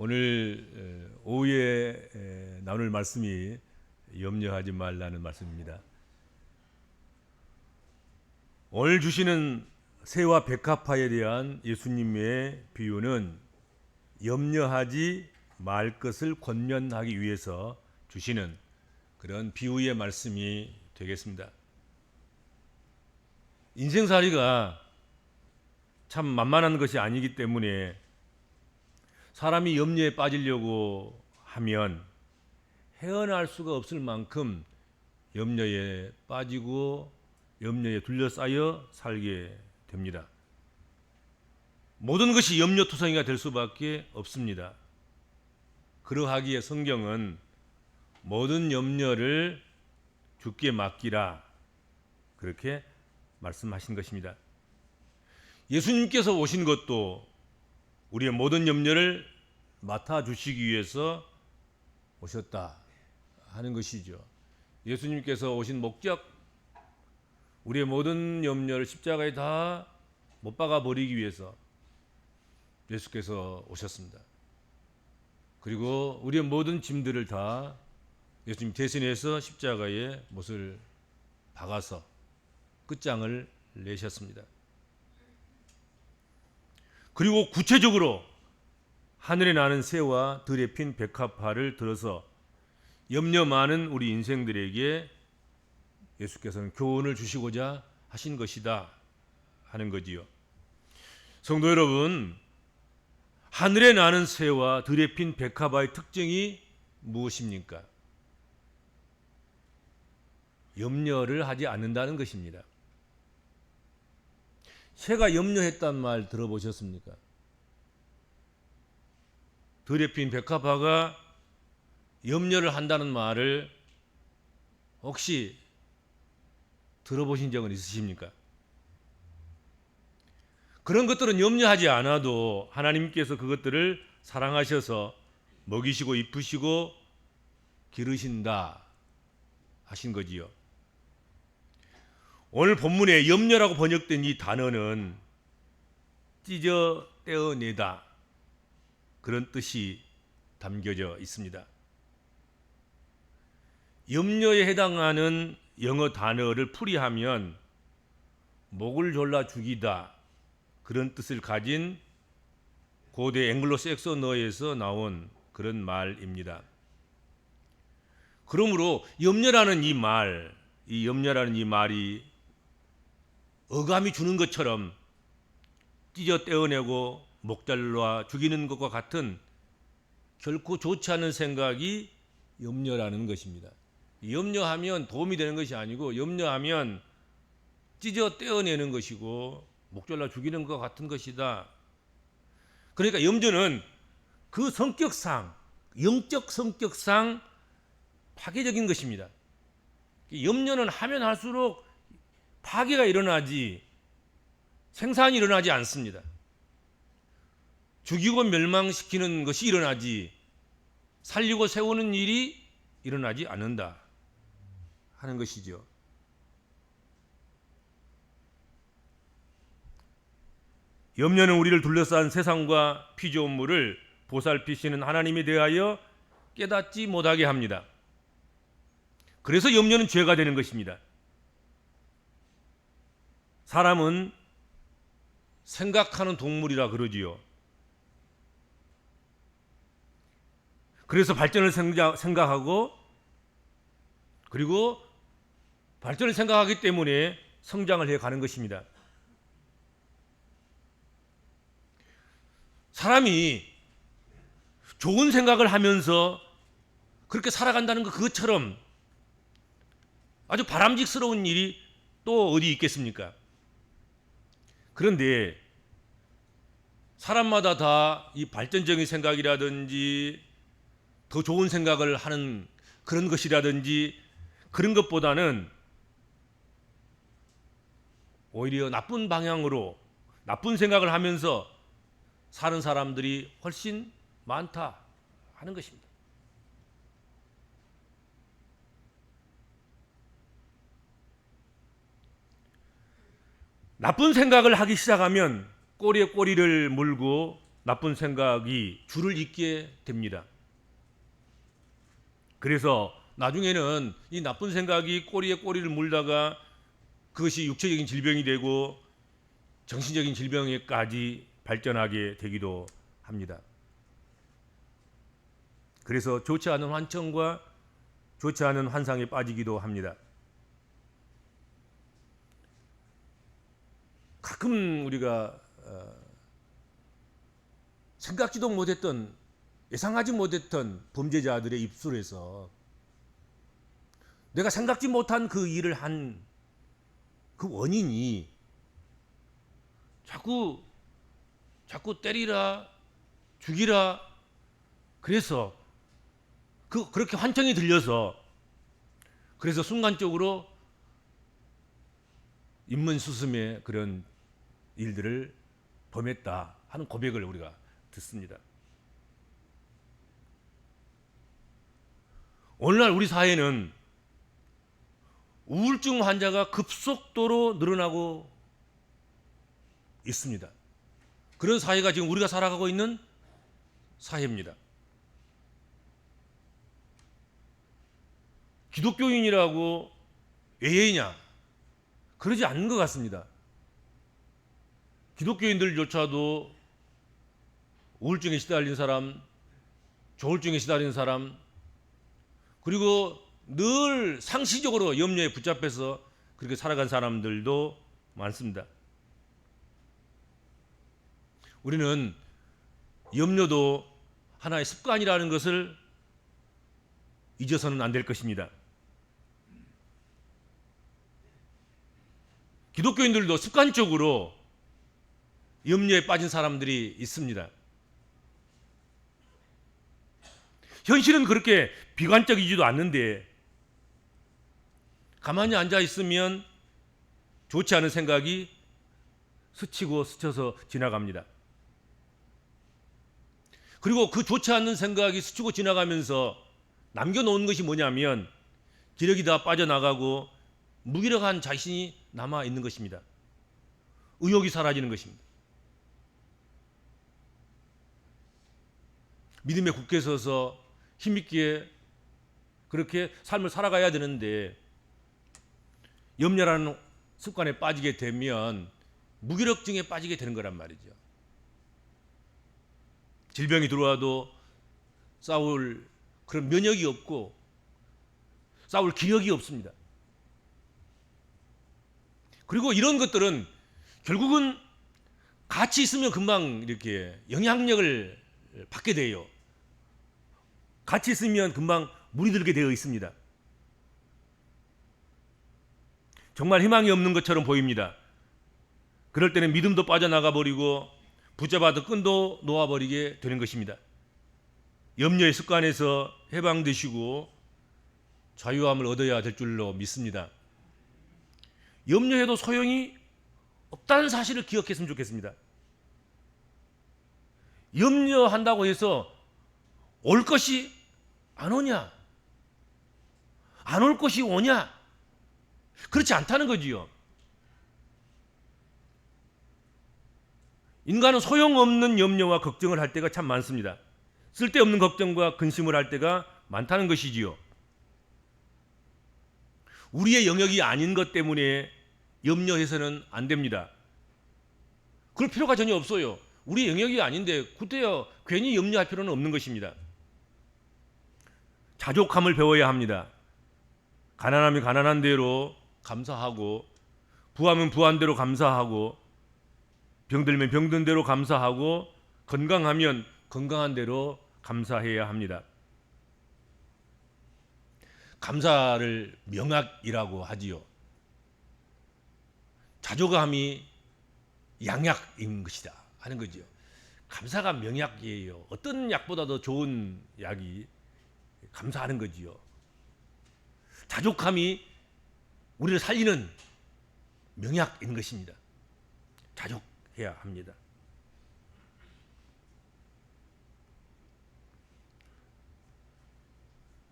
오늘 오후에 나눌 말씀이 염려하지 말라는 말씀입니다. 오늘 주시는 새와 백합화에 대한 예수님의 비유는 염려하지 말 것을 권면하기 위해서 주시는 그런 비유의 말씀이 되겠습니다. 인생살이가 참 만만한 것이 아니기 때문에 사람이 염려에 빠지려고 하면 헤어날 수가 없을 만큼 염려에 빠지고 염려에 둘러싸여 살게 됩니다. 모든 것이 염려투성이가 될 수밖에 없습니다. 그러하기에 성경은 모든 염려를 주께 맡기라 그렇게 말씀하신 것입니다. 예수님께서 오신 것도 우리의 모든 염려를 맡아주시기 위해서 오셨다 하는 것이죠. 예수님께서 오신 목적, 우리의 모든 염려를 십자가에 다 못 박아 버리기 위해서 예수께서 오셨습니다. 그리고 우리의 모든 짐들을 다 예수님 대신해서 십자가에 못을 박아서 끝장을 내셨습니다. 그리고 구체적으로 하늘에 나는 새와 들에 핀 백합화를 들어서 염려 많은 우리 인생들에게 예수께서는 교훈을 주시고자 하신 것이다 하는 거지요. 성도 여러분, 하늘에 나는 새와 들에 핀 백합화의 특징이 무엇입니까? 염려를 하지 않는다는 것입니다. 새가 염려했단 말 들어보셨습니까? 들에 핀 백합화가 염려를 한다는 말을 혹시 들어보신 적은 있으십니까? 그런 것들은 염려하지 않아도 하나님께서 그것들을 사랑하셔서 먹이시고 입히시고 기르신다 하신 거지요. 오늘 본문에 염려라고 번역된 이 단어는 찢어 떼어내다 그런 뜻이 담겨져 있습니다. 염려에 해당하는 영어 단어를 풀이하면 목을 졸라 죽이다 그런 뜻을 가진 고대 앵글로색소너에서 나온 그런 말입니다. 그러므로 염려라는 이 말이 어감이 주는 것처럼 찢어 떼어내고 목 잘라 죽이는 것과 같은 결코 좋지 않은 생각이 염려라는 것입니다. 염려하면 도움이 되는 것이 아니고 염려하면 찢어 떼어내는 것이고 목 잘라 죽이는 것 같은 것이다. 그러니까 염려는 그 성격상, 영적 성격상 파괴적인 것입니다. 염려는 하면 할수록 파괴가 일어나지 생산이 일어나지 않습니다. 죽이고 멸망시키는 것이 일어나지 살리고 세우는 일이 일어나지 않는다 하는 것이죠. 염려는 우리를 둘러싼 세상과 피조물을 보살피시는 하나님에 대하여 깨닫지 못하게 합니다. 그래서 염려는 죄가 되는 것입니다. 사람은 생각하는 동물이라 그러지요. 그래서 발전을 생각하고 그리고 발전을 생각하기 때문에 성장을 해가는 것입니다. 사람이 좋은 생각을 하면서 그렇게 살아간다는 것 그것처럼 아주 바람직스러운 일이 또 어디 있겠습니까? 그런데 사람마다 다 이 발전적인 생각이라든지 더 좋은 생각을 하는 그런 것이라든지 그런 것보다는 오히려 나쁜 방향으로 나쁜 생각을 하면서 사는 사람들이 훨씬 많다 하는 것입니다. 나쁜 생각을 하기 시작하면 꼬리에 꼬리를 물고 나쁜 생각이 줄을 잇게 됩니다. 그래서 나중에는 이 나쁜 생각이 꼬리에 꼬리를 물다가 그것이 육체적인 질병이 되고 정신적인 질병에까지 발전하게 되기도 합니다. 그래서 좋지 않은 환청과 좋지 않은 환상에 빠지기도 합니다. 가끔 우리가 생각지도 못했던, 예상하지 못했던 범죄자들의 입술에서 내가 생각지 못한 그 일을 한 그 원인이 자꾸 때리라, 죽이라, 그래서 그렇게 환청이 들려서, 그래서 순간적으로 인문수습의 그런 일들을 범했다 하는 고백을 우리가 듣습니다. 오늘날 우리 사회는 우울증 환자가 급속도로 늘어나고 있습니다. 그런 사회가 지금 우리가 살아가고 있는 사회입니다. 기독교인이라고 예의냐? 그러지 않는 것 같습니다. 기독교인들조차도 우울증에 시달린 사람, 조울증에 시달린 사람, 그리고 늘 상시적으로 염려에 붙잡혀서 그렇게 살아간 사람들도 많습니다. 우리는 염려도 하나의 습관이라는 것을 잊어서는 안 될 것입니다. 기독교인들도 습관적으로 염려에 빠진 사람들이 있습니다. 현실은 그렇게 비관적이지도 않는데 가만히 앉아 있으면 좋지 않은 생각이 스치고 스쳐서 지나갑니다. 그리고 그 좋지 않은 생각이 스치고 지나가면서 남겨놓은 것이 뭐냐면 기력이 다 빠져나가고 무기력한 자신이 남아 있는 것입니다. 의욕이 사라지는 것입니다. 믿음에 굳게 서서 힘있게 그렇게 삶을 살아가야 되는데 염려라는 습관에 빠지게 되면 무기력증에 빠지게 되는 거란 말이죠. 질병이 들어와도 싸울 그런 면역이 없고 싸울 기력이 없습니다. 그리고 이런 것들은 결국은 같이 있으면 금방 이렇게 영향력을 받게 돼요. 같이 있으면 금방 물이 들게 되어 있습니다. 정말 희망이 없는 것처럼 보입니다. 그럴 때는 믿음도 빠져나가 버리고 붙잡아도 끈도 놓아버리게 되는 것입니다. 염려의 습관에서 해방되시고 자유함을 얻어야 될 줄로 믿습니다. 염려해도 소용이 없다는 사실을 기억했으면 좋겠습니다. 염려한다고 해서 올 것이 안 오냐? 안 올 것이 오냐? 그렇지 않다는 거지요. 인간은 소용없는 염려와 걱정을 할 때가 참 많습니다. 쓸데없는 걱정과 근심을 할 때가 많다는 것이지요. 우리의 영역이 아닌 것 때문에 염려해서는 안 됩니다. 그럴 필요가 전혀 없어요. 우리 영역이 아닌데 그때야 괜히 염려할 필요는 없는 것입니다. 자족함을 배워야 합니다. 가난하면 가난한 대로 감사하고, 부하면 부한 대로 감사하고, 병들면 병든 대로 감사하고, 건강하면 건강한 대로 감사해야 합니다. 감사를 명약이라고 하지요. 자족함이 양약인 것이다 하는 거죠. 감사가 명약이에요. 어떤 약보다 더 좋은 약이 감사하는 거지요. 자족함이 우리를 살리는 명약인 것입니다. 자족해야 합니다.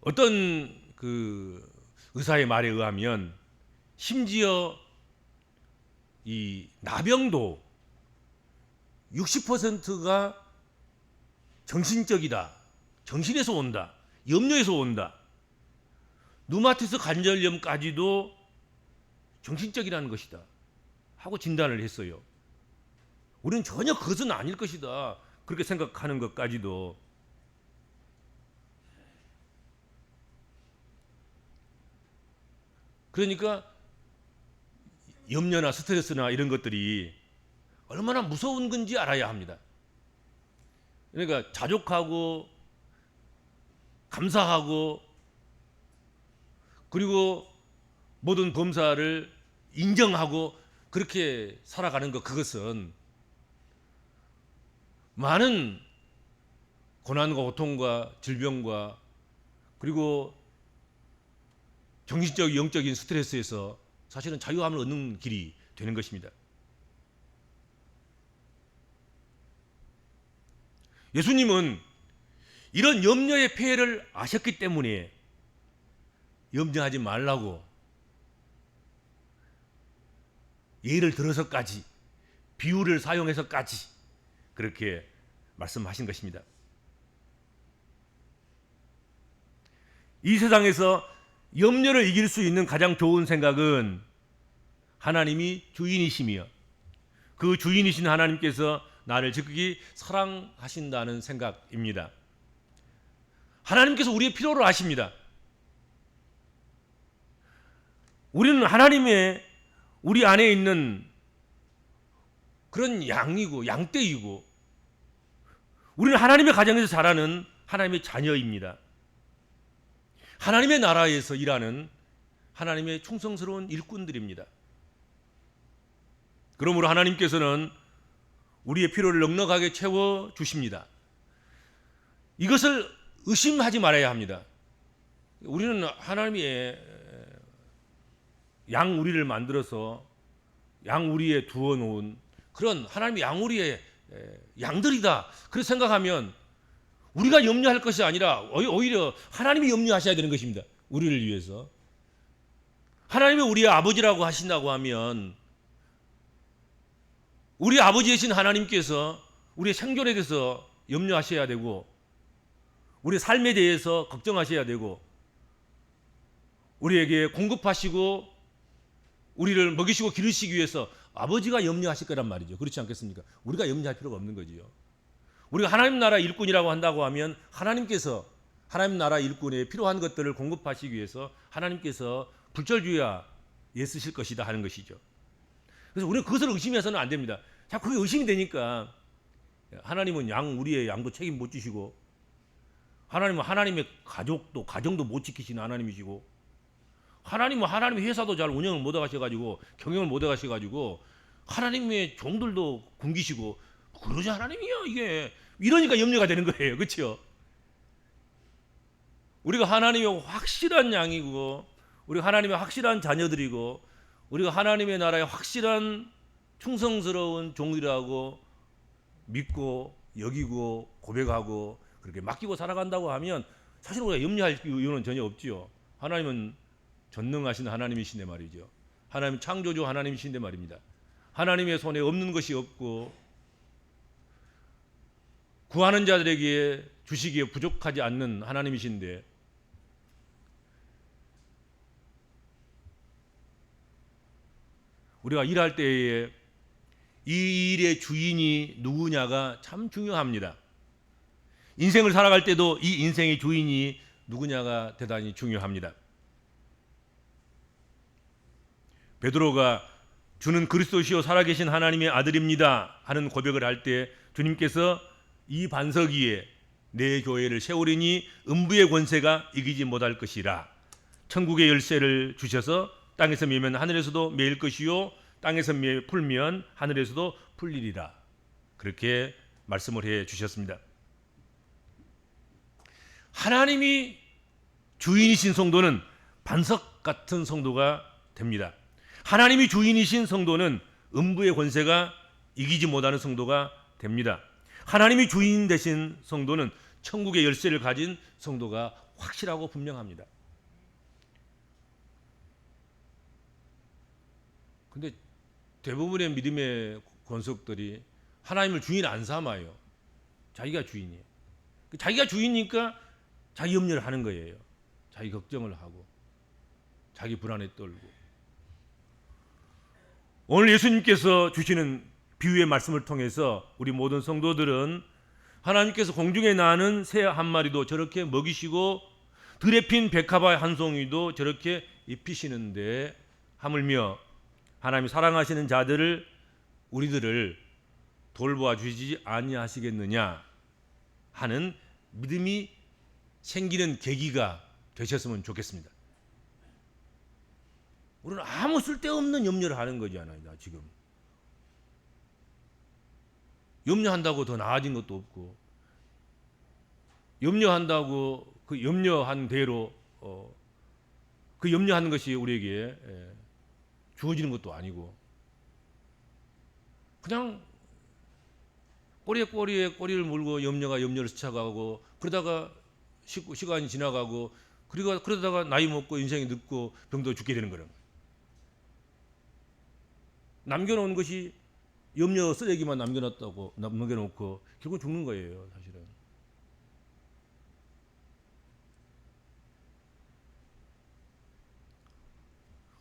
어떤 그 의사의 말에 의하면 심지어 이 나병도 60%가 정신적이다. 정신에서 온다. 염려에서 온다. 누마티스 관절염까지도 정신적이라는 것이다 하고 진단을 했어요. 우리는 전혀 그것은 아닐 것이다 그렇게 생각하는 것까지도. 그러니까 염려나 스트레스나 이런 것들이 얼마나 무서운 건지 알아야 합니다. 그러니까 자족하고 감사하고 그리고 모든 범사를 인정하고 그렇게 살아가는 것, 그것은 많은 고난과 고통과 질병과 그리고 정신적, 영적인 스트레스에서 사실은 자유함을 얻는 길이 되는 것입니다. 예수님은 이런 염려의 폐해를 아셨기 때문에 염려하지 말라고 예를 들어서까지, 비유를 사용해서까지 그렇게 말씀하신 것입니다. 이 세상에서 염려를 이길 수 있는 가장 좋은 생각은 하나님이 주인이시며 그 주인이신 하나님께서 나를 지극히 사랑하신다는 생각입니다. 하나님께서 우리의 필요를 아십니다. 우리는 하나님의 우리 안에 있는 그런 양이고 양떼이고 우리는 하나님의 가정에서 자라는 하나님의 자녀입니다. 하나님의 나라에서 일하는 하나님의 충성스러운 일꾼들입니다. 그러므로 하나님께서는 우리의 필요를 넉넉하게 채워주십니다. 이것을 의심하지 말아야 합니다. 우리는 하나님의 양우리를 만들어서 양우리에 두어놓은 그런 하나님의 양우리의 양들이다 그렇게 생각하면 우리가 염려할 것이 아니라 오히려 하나님이 염려하셔야 되는 것입니다. 우리를 위해서. 하나님이 우리의 아버지라고 하신다고 하면 우리 아버지이신 하나님께서 우리의 생존에 대해서 염려하셔야 되고 우리의 삶에 대해서 걱정하셔야 되고 우리에게 공급하시고 우리를 먹이시고 기르시기 위해서 아버지가 염려하실 거란 말이죠. 그렇지 않겠습니까? 우리가 염려할 필요가 없는 거지요. 우리가 하나님 나라 일꾼이라고 한다고 하면 하나님께서 하나님 나라 일꾼에 필요한 것들을 공급하시기 위해서 하나님께서 불철주야 애쓰실 것이다 하는 것이죠. 그래서 우리는 그것을 의심해서는 안 됩니다. 자꾸 그게 의심이 되니까 하나님은 우리의 양도 책임 못 지시고 하나님은 하나님의 가정도 못 지키시는 하나님이시고 하나님은 하나님의 회사도 잘 운영을 못 하셔가지고 경영을 못 하셔가지고 하나님의 종들도 굶기시고 그러지 하나님이요 이게 이러니까 염려가 되는 거예요. 그렇죠? 우리가 하나님의 확실한 양이고 우리가 하나님의 확실한 자녀들이고 우리가 하나님의 나라의 확실한 충성스러운 종이라고 믿고 여기고 고백하고 그렇게 맡기고 살아간다고 하면 사실 우리가 염려할 이유는 전혀 없지요. 하나님은 전능하신 하나님이신데 말이죠. 하나님 창조주 하나님이신데 말입니다. 하나님의 손에 없는 것이 없고 구하는 자들에게 주시기에 부족하지 않는 하나님이신데 우리가 일할 때에 이 일의 주인이 누구냐가 참 중요합니다. 인생을 살아갈 때도 이 인생의 주인이 누구냐가 대단히 중요합니다. 베드로가 주는 그리스도시요 살아계신 하나님의 아들입니다 하는 고백을 할 때 주님께서 이 반석 위에 내 교회를 세우리니 음부의 권세가 이기지 못할 것이라. 천국의 열쇠를 주셔서 땅에서 매면 하늘에서도 매일 것이요 땅에서 풀면 하늘에서도 풀리리라. 그렇게 말씀을 해 주셨습니다. 하나님이 주인이신 성도는 반석 같은 성도가 됩니다. 하나님이 주인이신 성도는 음부의 권세가 이기지 못하는 성도가 됩니다. 하나님이 주인 되신 성도는 천국의 열쇠를 가진 성도가 확실하고 분명합니다. 근데 대부분의 믿음의 권속들이 하나님을 주인 안 삼아요. 자기가 주인이에요. 자기가 주인이니까 자기 염려를 하는 거예요. 자기 걱정을 하고 자기 불안에 떨고. 오늘 예수님께서 주시는 비유의 말씀을 통해서 우리 모든 성도들은 하나님께서 공중에 나는 새 한 마리도 저렇게 먹이시고 들에 핀 백합화 한 송이도 저렇게 입히시는데 하물며 하나님이 사랑하시는 자들을 우리들을 돌보아 주시지 아니하시겠느냐 하는 믿음이 생기는 계기가 되셨으면 좋겠습니다. 우리는 아무 쓸데없는 염려를 하는 거잖아요. 지금 염려한다고 더 나아진 것도 없고, 염려한다고 그 염려한 대로 그 염려하는 것이 우리에게 주어지는 것도 아니고, 그냥 꼬리에 꼬리를 물고 염려가 염려를 스쳐가고, 그러다가 시간이 지나가고, 그러다가 나이 먹고 인생이 늙고 병도 죽게 되는 거예요. 남겨놓은 것이 염려 쓰레기만 남겨놓고 결국 죽는 거예요, 사실은.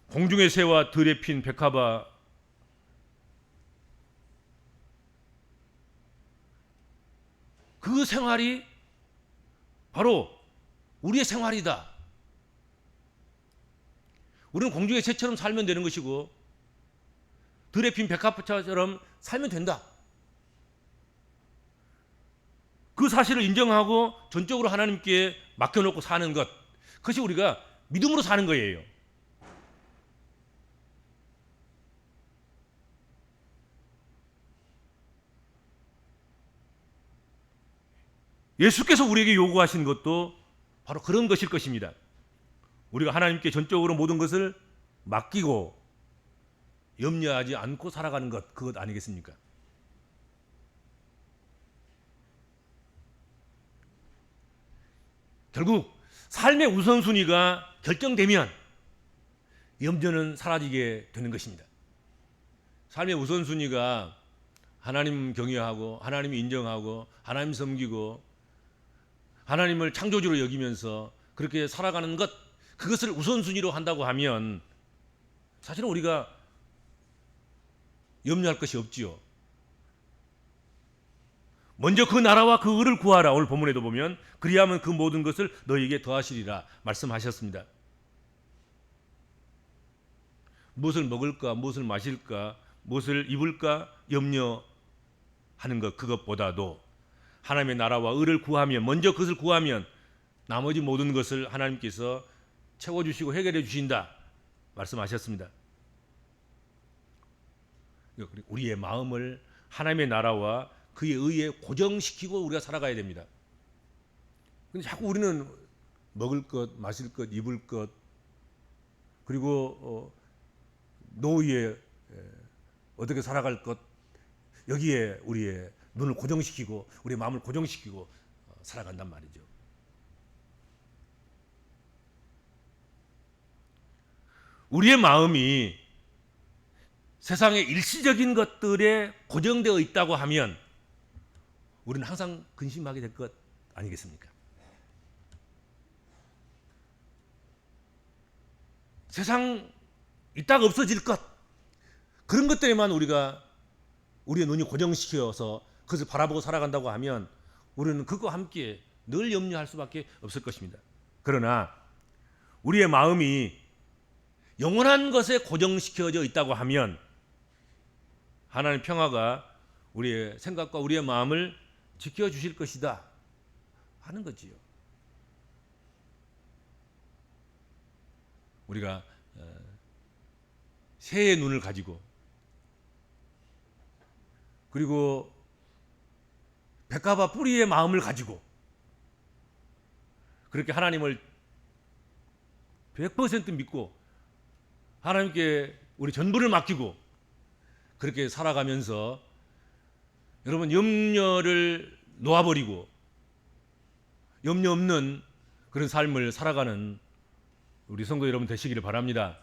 공중의 새와 들에 핀 백합화, 그 생활이 바로 우리의 생활이다. 우리는 공중의 새처럼 살면 되는 것이고 들에 핀 백합화처럼 살면 된다. 그 사실을 인정하고 전적으로 하나님께 맡겨놓고 사는 것, 그것이 우리가 믿음으로 사는 거예요. 예수께서 우리에게 요구하신 것도 바로 그런 것일 것입니다. 우리가 하나님께 전적으로 모든 것을 맡기고 염려하지 않고 살아가는 것, 그것 아니겠습니까? 결국 삶의 우선순위가 결정되면 염려는 사라지게 되는 것입니다. 삶의 우선순위가 하나님 경외하고 하나님 인정하고 하나님 섬기고 하나님을 창조주로 여기면서 그렇게 살아가는 것, 그것을 우선순위로 한다고 하면 사실은 우리가 염려할 것이 없지요. 먼저 그 나라와 그 의를 구하라. 오늘 본문에도 보면 그리하면 그 모든 것을 너희에게 더하시리라 말씀하셨습니다. 무엇을 먹을까, 무엇을 마실까, 무엇을 입을까 염려하는 것, 그것보다도 하나님의 나라와 의를 구하면, 먼저 그것을 구하면 나머지 모든 것을 하나님께서 채워주시고 해결해 주신다 말씀하셨습니다. 우리의 마음을 하나님의 나라와 그의 의에 고정시키고 우리가 살아가야 됩니다. 근데 자꾸 우리는 먹을 것, 마실 것, 입을 것, 그리고 노후에 어떻게 살아갈 것, 여기에 우리의 눈을 고정시키고 우리의 마음을 고정시키고 살아간단 말이죠. 우리의 마음이 세상의 일시적인 것들에 고정되어 있다고 하면 우리는 항상 근심하게 될 것 아니겠습니까? 세상 있다가 없어질 것, 그런 것들에만 우리의 눈이 고정시켜서 그것을 바라보고 살아간다고 하면 우리는 그것과 함께 늘 염려할 수밖에 없을 것입니다. 그러나 우리의 마음이 영원한 것에 고정시켜져 있다고 하면 하나님의 평화가 우리의 생각과 우리의 마음을 지켜주실 것이다 하는 거지요. 우리가 새의 눈을 가지고 그리고 백합화 뿌리의 마음을 가지고 그렇게 하나님을 100% 믿고 하나님께 우리 전부를 맡기고 그렇게 살아가면서 여러분 염려를 놓아버리고 염려 없는 그런 삶을 살아가는 우리 성도 여러분 되시기를 바랍니다.